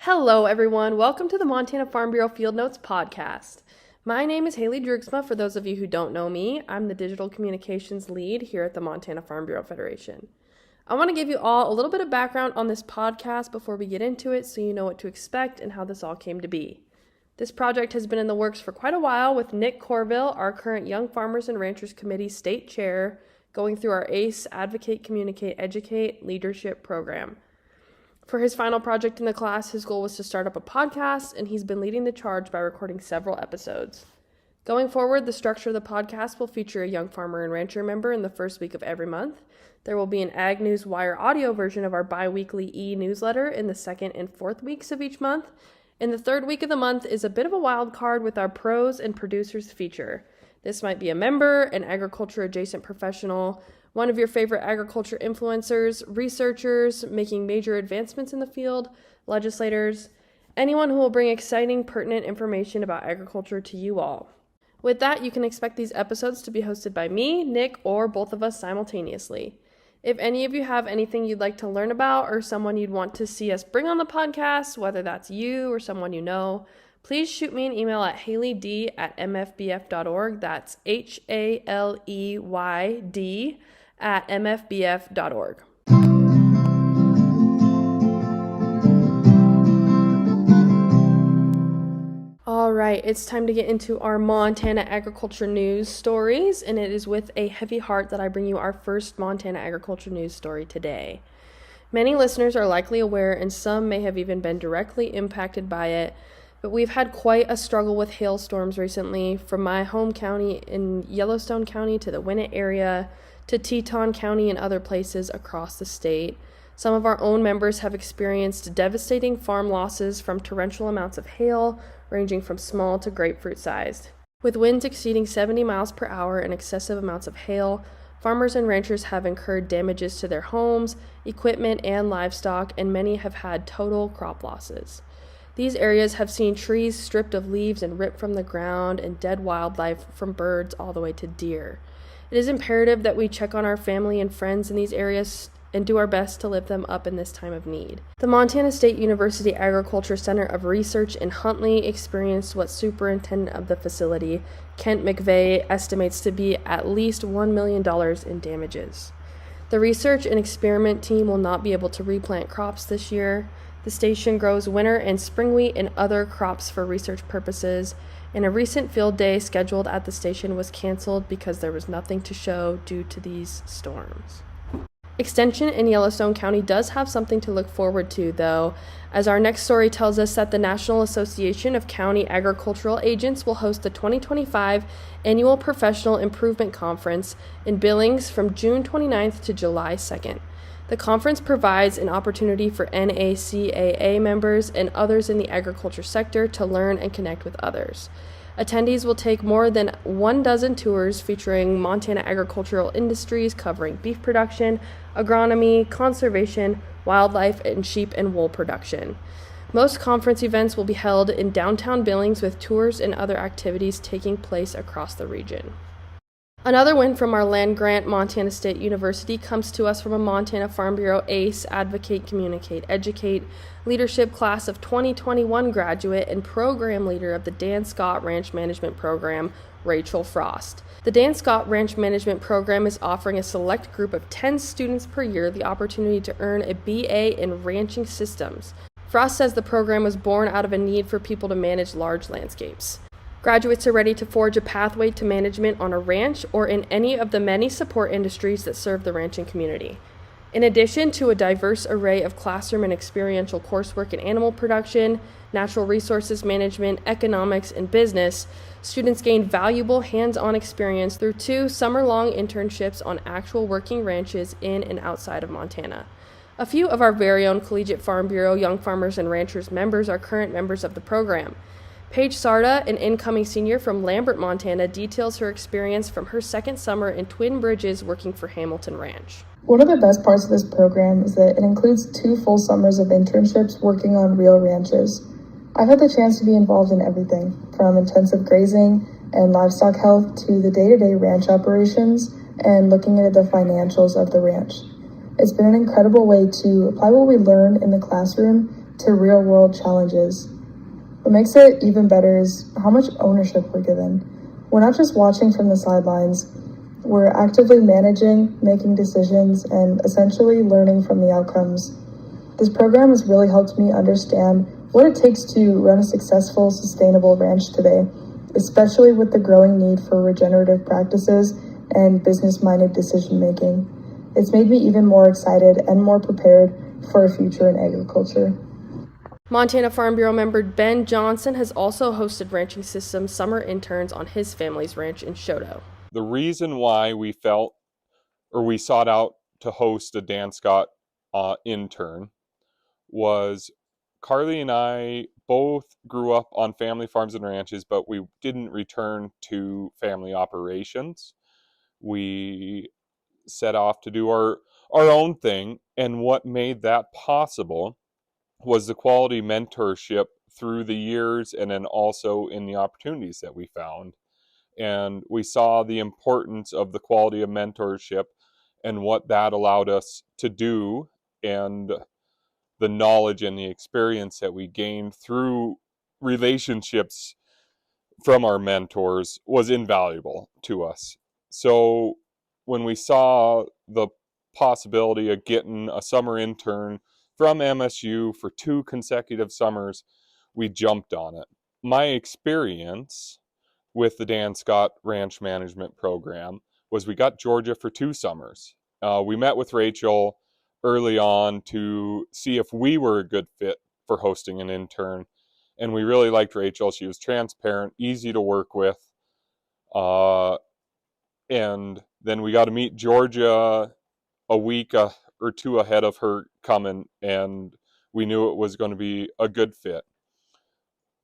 Hello everyone, welcome to the Montana Farm Bureau Field Notes podcast. My name is Haley Drugsma. For those of you who don't know me, I'm the digital communications lead here at the Montana Farm Bureau Federation. I want to give you all a little bit of background on this podcast before we get into it so you know what to expect and how this all came to be. This project has been in the works for quite a while with Nick Corville, our current Young Farmers and Ranchers Committee state chair, going through our ACE Advocate, Communicate, Educate leadership program. For his final project in the class, his goal was to start up a podcast, and he's been leading the charge by recording several episodes. Going forward, the structure of the podcast will feature a young farmer and rancher member in the first week of every month. There will be an AgNewsWire audio version of our bi-weekly e-newsletter in the second and fourth weeks of each month. And the third week of the month is a bit of a wild card with our pros and producers feature. This might be a member, an agriculture-adjacent professional, one of your favorite agriculture influencers, researchers making major advancements in the field, legislators, anyone who will bring exciting, pertinent information about agriculture to you all. With that, you can expect these episodes to be hosted by me, Nick, or both of us simultaneously. If any of you have anything you'd like to learn about or someone you'd want to see us bring on the podcast, whether that's you or someone you know, please shoot me an email at haleyd@mfbf.org. That's HALEYD@mfbf.org. All right, it's time to get into our Montana agriculture news stories, and it is with a heavy heart that I bring you our first Montana agriculture news story today. Many listeners are likely aware, and some may have even been directly impacted by it, but we've had quite a struggle with hailstorms recently, from my home county in Yellowstone County to the Winnett area, to Teton County and other places across the state. Some of our own members have experienced devastating farm losses from torrential amounts of hail, ranging from small to grapefruit sized. With winds exceeding 70 miles per hour and excessive amounts of hail, farmers and ranchers have incurred damages to their homes, equipment, and livestock, and many have had total crop losses. These areas have seen trees stripped of leaves and ripped from the ground, and dead wildlife from birds all the way to deer. It is imperative that we check on our family and friends in these areas and do our best to lift them up in this time of need. The Montana State University Agriculture Center of Research in Huntley experienced what Superintendent of the facility, Kent McVeigh, estimates to be at least $1 million in damages. The research and experiment team will not be able to replant crops this year. The station grows winter and spring wheat and other crops for research purposes, and a recent field day scheduled at the station was canceled because there was nothing to show due to these storms. Extension in Yellowstone County does have something to look forward to, though, as our next story tells us that the National Association of County Agricultural Agents will host the 2025 Annual Professional Improvement Conference in Billings from June 29th to July 2nd. The conference provides an opportunity for NACAA members and others in the agriculture sector to learn and connect with others. Attendees will take more than 12 tours featuring Montana agricultural industries covering beef production, agronomy, conservation, wildlife, and sheep and wool production. Most conference events will be held in downtown Billings with tours and other activities taking place across the region. Another win from our land grant, Montana State University, comes to us from a Montana Farm Bureau ACE Advocate, Communicate, Educate leadership class of 2021 graduate and program leader of the Dan Scott Ranch Management Program, Rachel Frost. The Dan Scott Ranch Management Program is offering a select group of 10 students per year the opportunity to earn a BA in Ranching Systems. Frost says the program was born out of a need for people to manage large landscapes. Graduates are ready to forge a pathway to management on a ranch or in any of the many support industries that serve the ranching community. In addition to a diverse array of classroom and experiential coursework in animal production, natural resources management, economics, and business, students gain valuable hands-on experience through 2 summer-long internships on actual working ranches in and outside of Montana. A few of our very own Collegiate Farm Bureau Young Farmers and Ranchers members are current members of the program. Paige Carda, an incoming senior from Lambert, Montana, details her experience from her second summer in Twin Bridges working for Hamilton Ranch. One of the best parts of this program is that it includes 2 full summers of internships working on real ranches. I've had the chance to be involved in everything, from intensive grazing and livestock health to the day-to-day ranch operations and looking at the financials of the ranch. It's been an incredible way to apply what we learn in the classroom to real-world challenges. What makes it even better is how much ownership we're given. We're not just watching from the sidelines, we're actively managing, making decisions, and essentially learning from the outcomes. This program has really helped me understand what it takes to run a successful, sustainable ranch today, especially with the growing need for regenerative practices and business-minded decision-making. It's made me even more excited and more prepared for a future in agriculture. Montana Farm Bureau member Ben Johnson has also hosted Ranching Systems summer interns on his family's ranch in Choteau. The reason why we sought out to host a Dan Scott intern was Carly and I both grew up on family farms and ranches, but we didn't return to family operations. We set off to do our own thing, and what made that possible was the quality mentorship through the years and then also in the opportunities that we found. And we saw the importance of the quality of mentorship and what that allowed us to do, and the knowledge and the experience that we gained through relationships from our mentors was invaluable to us. So when we saw the possibility of getting a summer intern from MSU for 2 consecutive summers, we jumped on it. My experience with the Dan Scott Ranch Management Program was we got Georgia for 2 summers. We met with Rachel early on to see if we were a good fit for hosting an intern, and we really liked Rachel. She was transparent, easy to work with, and then we got to meet Georgia a week or 2 ahead of her coming, and we knew it was going to be a good fit.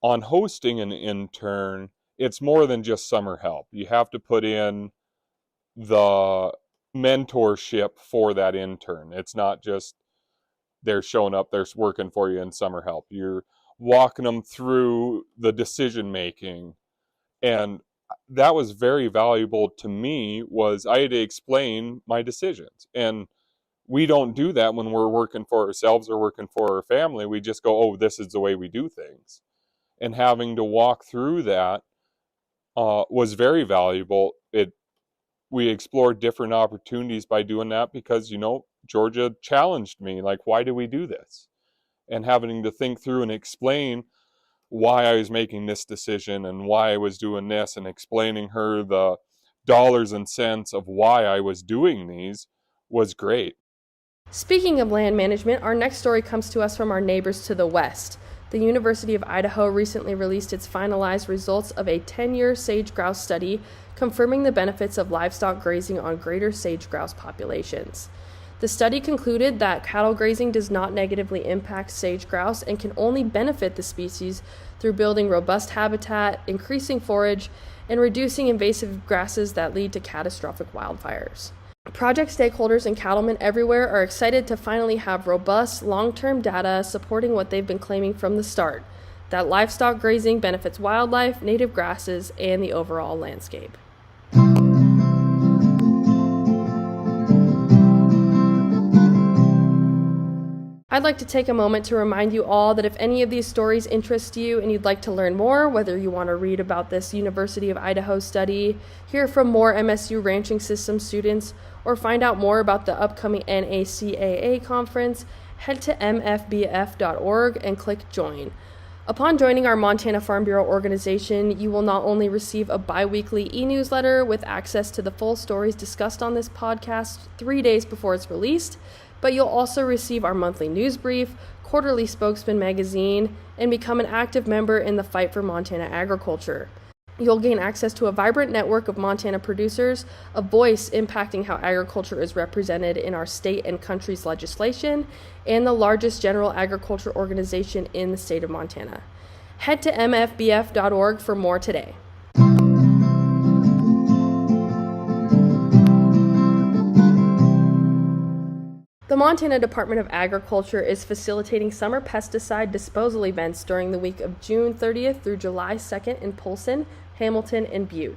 On hosting an intern, it's more than just summer help. You have to put in the mentorship for that intern. It's not just they're showing up, they're working for you in summer help. You're walking them through the decision making, and that was very valuable to me. Was I had to explain my decisions, and we don't do that when we're working for ourselves or working for our family. We just go, oh, this is the way we do things. And having to walk through that was very valuable. We explored different opportunities by doing that because, Georgia challenged me, like, why do we do this? And having to think through and explain why I was making this decision and why I was doing this, and explaining her the dollars and cents of why I was doing these was great. Speaking of land management, our next story comes to us from our neighbors to the west. The University of Idaho recently released its finalized results of a 10-year sage-grouse study confirming the benefits of livestock grazing on greater sage-grouse populations. The study concluded that cattle grazing does not negatively impact sage-grouse and can only benefit the species through building robust habitat, increasing forage, and reducing invasive grasses that lead to catastrophic wildfires. Project stakeholders and cattlemen everywhere are excited to finally have robust, long-term data supporting what they've been claiming from the start, that livestock grazing benefits wildlife, native grasses, and the overall landscape. I'd like to take a moment to remind you all that if any of these stories interest you and you'd like to learn more, whether you want to read about this University of Idaho study, hear from more MSU Ranching Systems students, or find out more about the upcoming NACAA conference, head to mfbf.org and click Join. Upon joining our Montana Farm Bureau organization, you will not only receive a bi-weekly e-newsletter with access to the full stories discussed on this podcast 3 days before it's released, but you'll also receive our monthly news brief, quarterly Spokesman magazine, and become an active member in the fight for Montana agriculture. You'll gain access to a vibrant network of Montana producers, a voice impacting how agriculture is represented in our state and country's legislation, and the largest general agriculture organization in the state of Montana. Head to mfbf.org for more today. The Montana Department of Agriculture is facilitating summer pesticide disposal events during the week of June 30th through July 2nd in Polson, Hamilton, and Butte.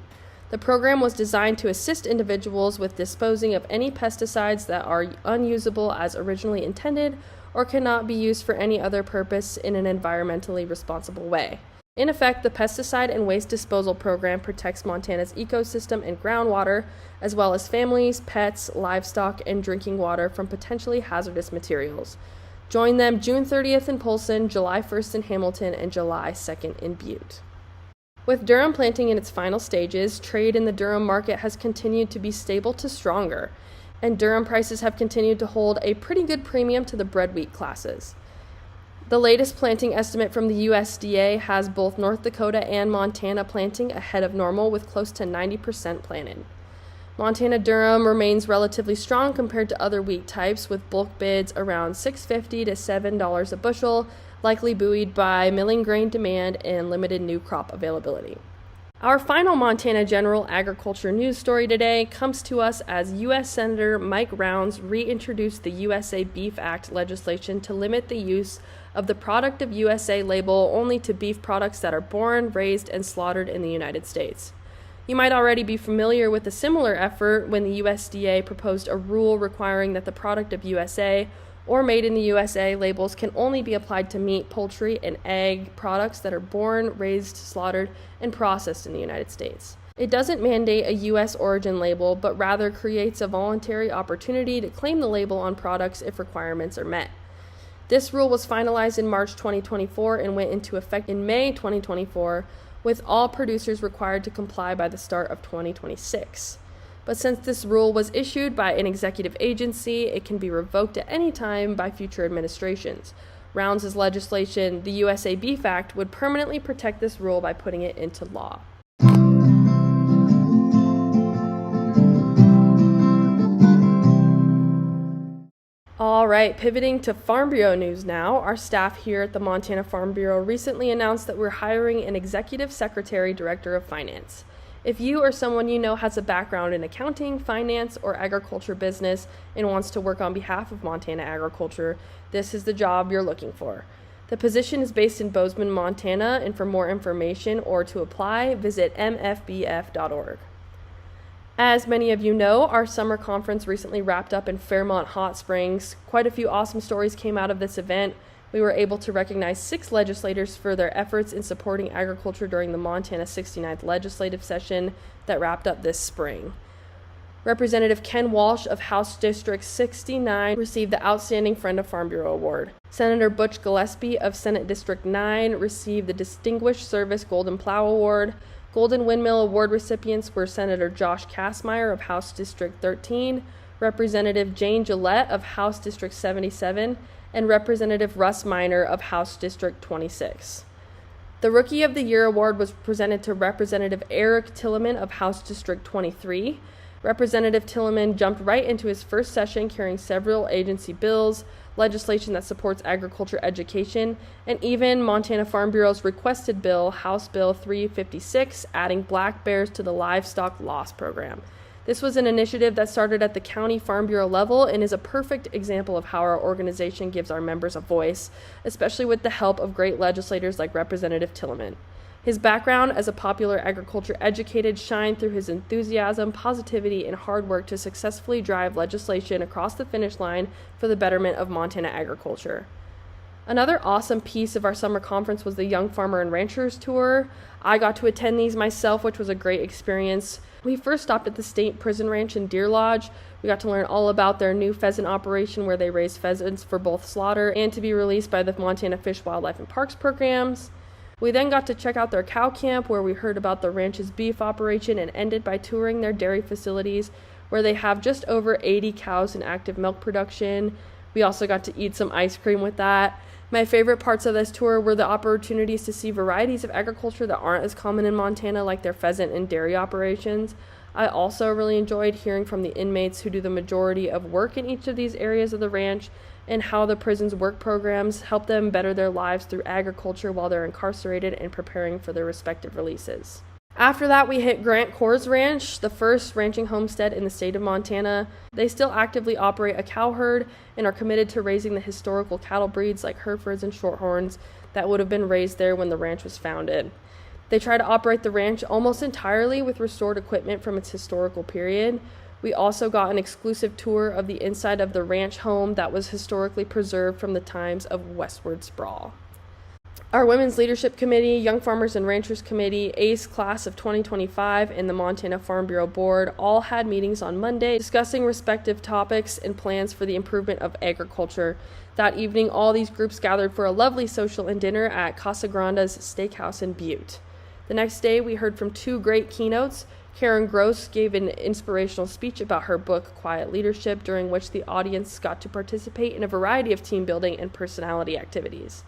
The program was designed to assist individuals with disposing of any pesticides that are unusable as originally intended or cannot be used for any other purpose in an environmentally responsible way. In effect, the Pesticide and Waste Disposal Program protects Montana's ecosystem and groundwater, as well as families, pets, livestock, and drinking water from potentially hazardous materials. Join them June 30th in Polson, July 1st in Hamilton, and July 2nd in Butte. With durum planting in its final stages, trade in the durum market has continued to be stable to stronger, and durum prices have continued to hold a pretty good premium to the bread wheat classes. The latest planting estimate from the USDA has both North Dakota and Montana planting ahead of normal with close to 90% planted. Montana durum remains relatively strong compared to other wheat types, with bulk bids around $6.50 to $7 a bushel, likely buoyed by milling grain demand and limited new crop availability. Our final Montana General Agriculture news story today comes to us as U.S. Senator Mike Rounds reintroduced the USA Beef Act legislation to limit the use of the Product of USA label only to beef products that are born, raised, and slaughtered in the United States. You might already be familiar with a similar effort when the USDA proposed a rule requiring that the Product of USA or Made in the USA labels can only be applied to meat, poultry, and egg products that are born, raised, slaughtered, and processed in the United States. It doesn't mandate a U.S. origin label, but rather creates a voluntary opportunity to claim the label on products if requirements are met. This rule was finalized in March 2024 and went into effect in May 2024, with all producers required to comply by the start of 2026. But since this rule was issued by an executive agency, it can be revoked at any time by future administrations. Rounds' legislation, the USA Beef Act, would permanently protect this rule by putting it into law. All right, pivoting to Farm Bureau news now. Our staff here at the Montana Farm Bureau recently announced that we're hiring an Executive Secretary Director of Finance. If you or someone you know has a background in accounting, finance, or agriculture business and wants to work on behalf of Montana agriculture, this is the job you're looking for. The position is based in Bozeman, Montana, and for more information or to apply, visit mfbf.org. As many of you know, our summer conference recently wrapped up in Fairmont Hot Springs. Quite a few awesome stories came out of this event. We were able to recognize 6 legislators for their efforts in supporting agriculture during the Montana 69th legislative session that wrapped up this spring. Representative Ken Walsh of House District 69 received the Outstanding Friend of Farm Bureau Award. Senator Butch Gillespie of Senate District 9 received the Distinguished Service Golden Plow Award. Golden Windmill Award recipients were Senator Josh Kastmeyer of House District 13, Representative Jane Gillette of House District 77, and Representative Russ Minor of House District 26. The Rookie of the Year Award was presented to Representative Eric Tilleman of House District 23. Representative Tilleman jumped right into his first session carrying several agency bills, legislation that supports agriculture education, and even Montana Farm Bureau's requested bill, House Bill 356, adding black bears to the livestock loss program. This was an initiative that started at the county Farm Bureau level and is a perfect example of how our organization gives our members a voice, especially with the help of great legislators like Representative Tilleman. His background as a popular agriculture educator shined through his enthusiasm, positivity, and hard work to successfully drive legislation across the finish line for the betterment of Montana agriculture. Another awesome piece of our summer conference was the Young Farmer and Ranchers Tour. I got to attend these myself, which was a great experience. We first stopped at the State Prison Ranch in Deer Lodge. We got to learn all about their new pheasant operation where they raise pheasants for both slaughter and to be released by the Montana Fish, Wildlife, and Parks programs. We then got to check out their cow camp where we heard about the ranch's beef operation and ended by touring their dairy facilities where they have just over 80 cows in active milk production. We also got to eat some ice cream with that. My favorite parts of this tour were the opportunities to see varieties of agriculture that aren't as common in Montana, like their pheasant and dairy operations. I also really enjoyed hearing from the inmates who do the majority of work in each of these areas of the ranch and how the prison's work programs help them better their lives through agriculture while they're incarcerated and preparing for their respective releases. After that, we hit Grant Coors Ranch, the first ranching homestead in the state of Montana. They still actively operate a cow herd and are committed to raising the historical cattle breeds like Herefords and Shorthorns that would have been raised there when the ranch was founded. They try to operate the ranch almost entirely with restored equipment from its historical period. We also got an exclusive tour of the inside of the ranch home that was historically preserved from the times of westward sprawl. Our Women's Leadership Committee, Young Farmers and Ranchers Committee, ACE Class of 2025, and the Montana Farm Bureau Board all had meetings on Monday discussing respective topics and plans for the improvement of agriculture. That evening, all these groups gathered for a lovely social and dinner at Casa Granda's Steakhouse in Butte. The next day, we heard from two great keynotes. Karen Grouse gave an inspirational speech about her book, Quiet Leadership, during which the audience got to participate in a variety of team building and personality activities.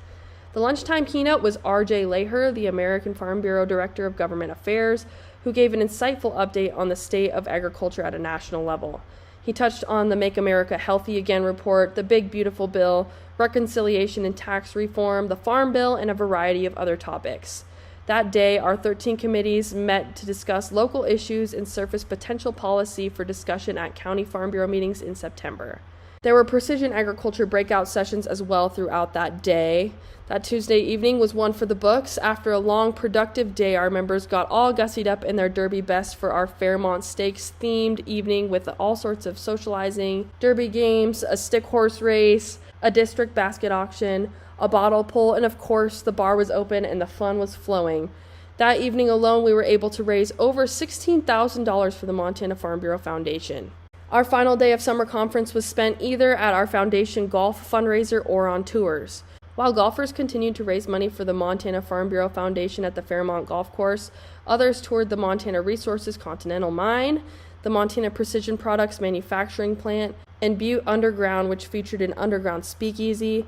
The lunchtime keynote was R.J. Leher, the American Farm Bureau Director of Government Affairs, who gave an insightful update on the state of agriculture at a national level. He touched on the Make America Healthy Again report, the Big Beautiful Bill, reconciliation and tax reform, the Farm Bill, and a variety of other topics. That day, our 13 committees met to discuss local issues and surface potential policy for discussion at County Farm Bureau meetings in September. There were precision agriculture breakout sessions as well throughout that day. That Tuesday evening was one for the books. After a long, productive day, our members got all gussied up in their derby best for our Fairmont Stakes themed evening with all sorts of socializing, derby games, a stick horse race, a district basket auction, a bottle pull, and of course, the bar was open and the fun was flowing. That evening alone, we were able to raise over $16,000 for the Montana Farm Bureau Foundation. Our final day of summer conference was spent either at our foundation golf fundraiser or on tours. While golfers continued to raise money for the Montana Farm Bureau Foundation at the Fairmont Golf Course, others toured the Montana Resources Continental Mine, the Montana Precision Products Manufacturing Plant, and Butte Underground, which featured an underground speakeasy,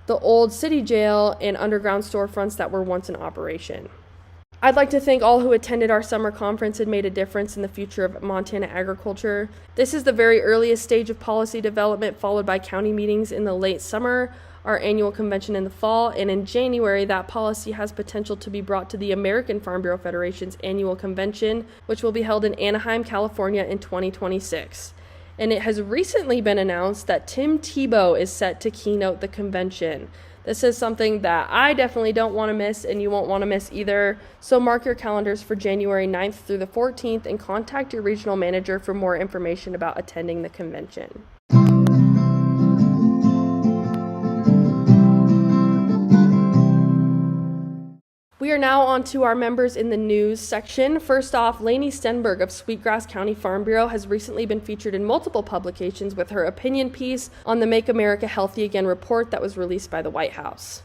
the old city jail, and underground storefronts that were once in operation. I'd like to thank all who attended our summer conference and made a difference in the future of Montana agriculture. This is the very earliest stage of policy development, followed by county meetings in the late summer, our annual convention in the fall, and in January, that policy has potential to be brought to the American Farm Bureau Federation's annual convention, which will be held in Anaheim, California in 2026. And it has recently been announced that Tim Tebow is set to keynote the convention. This is something that I definitely don't want to miss, and you won't want to miss either. So mark your calendars for January 9th through the 14th and contact your regional manager for more information about attending the convention. We are now on to our members in the news section. First off, Lainey Stenberg of Sweetgrass County Farm Bureau has recently been featured in multiple publications with her opinion piece on the Make America Healthy Again report that was released by the White House.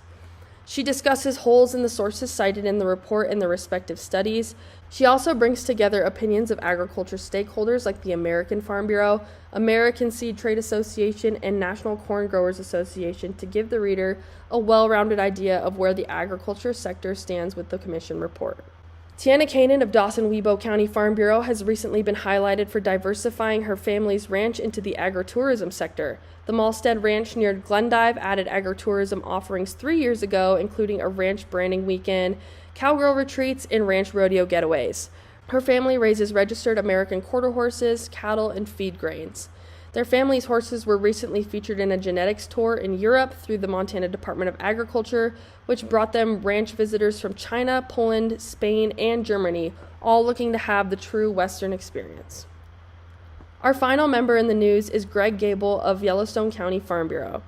She discusses holes in the sources cited in the report and the respective studies. She also brings together opinions of agriculture stakeholders like the American Farm Bureau, American Seed Trade Association, and National Corn Growers Association to give the reader a well-rounded idea of where the agriculture sector stands with the Commission report. Tiana Kanan of Dawson-Webo County Farm Bureau has recently been highlighted for diversifying her family's ranch into the agritourism sector. The Malstead Ranch near Glendive added agritourism offerings 3 years ago, including a ranch branding weekend, cowgirl retreats, and ranch rodeo getaways. Her family raises registered American quarter horses, cattle, and feed grains. Their family's horses were recently featured in a genetics tour in Europe through the Montana Department of Agriculture, which brought them ranch visitors from China, Poland, Spain, and Germany, all looking to have the true Western experience. Our final member in the news is Greg Gable of Yellowstone County Farm Bureau.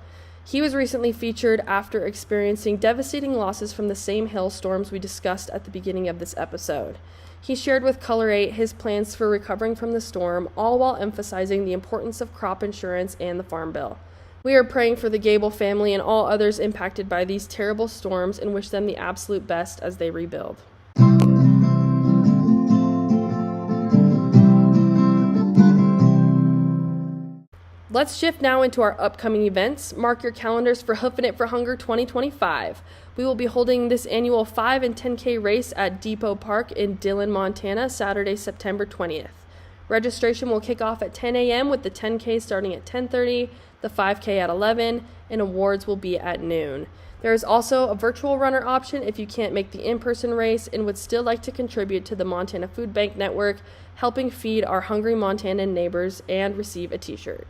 He was recently featured after experiencing devastating losses from the same hailstorms we discussed at the beginning of this episode. He shared with Color 8 his plans for recovering from the storm, all while emphasizing the importance of crop insurance and the Farm Bill. We are praying for the Gable family and all others impacted by these terrible storms and wish them the absolute best as they rebuild. Let's shift now into our upcoming events. Mark your calendars for Hoofin' It for Hunger 2025. We will be holding this annual 5 and 10K race at Depot Park in Dillon, Montana, Saturday, September 20th. Registration will kick off at 10 a.m. with the 10K starting at 10:30, the 5K at 11, and awards will be at noon. There is also a virtual runner option if you can't make the in-person race and would still like to contribute to the Montana Food Bank Network, helping feed our hungry Montanan neighbors, and receive a t-shirt.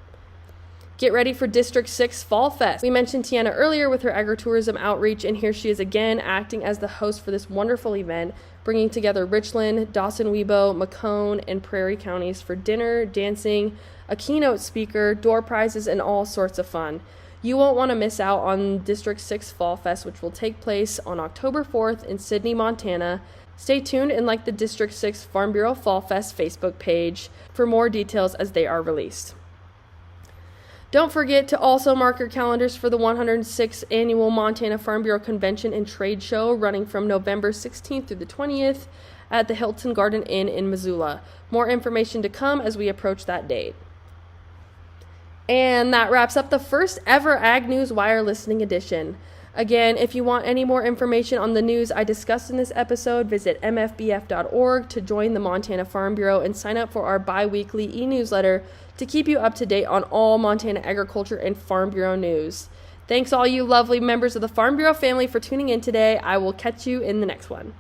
Get ready for District 6 Fall Fest. We mentioned Tiana earlier with her agritourism outreach, and here she is again acting as the host for this wonderful event, bringing together Richland, Dawson-Webo, Macomb, and Prairie counties for dinner, dancing, a keynote speaker, door prizes, and all sorts of fun. You won't want to miss out on District 6 Fall Fest, which will take place on October 4th in Sidney, Montana. Stay tuned and like the District 6 Farm Bureau Fall Fest Facebook page for more details as they are released. Don't forget to also mark your calendars for the 106th Annual Montana Farm Bureau Convention and Trade Show running from November 16th through the 20th at the Hilton Garden Inn in Missoula. More information to come as we approach that date. And that wraps up the first ever AgNewsWire listening edition. Again, if you want any more information on the news I discussed in this episode, visit mfbf.org to join the Montana Farm Bureau and sign up for our bi-weekly e-newsletter to keep you up to date on all Montana agriculture and Farm Bureau news. Thanks all you lovely members of the Farm Bureau family for tuning in today. I will catch you in the next one.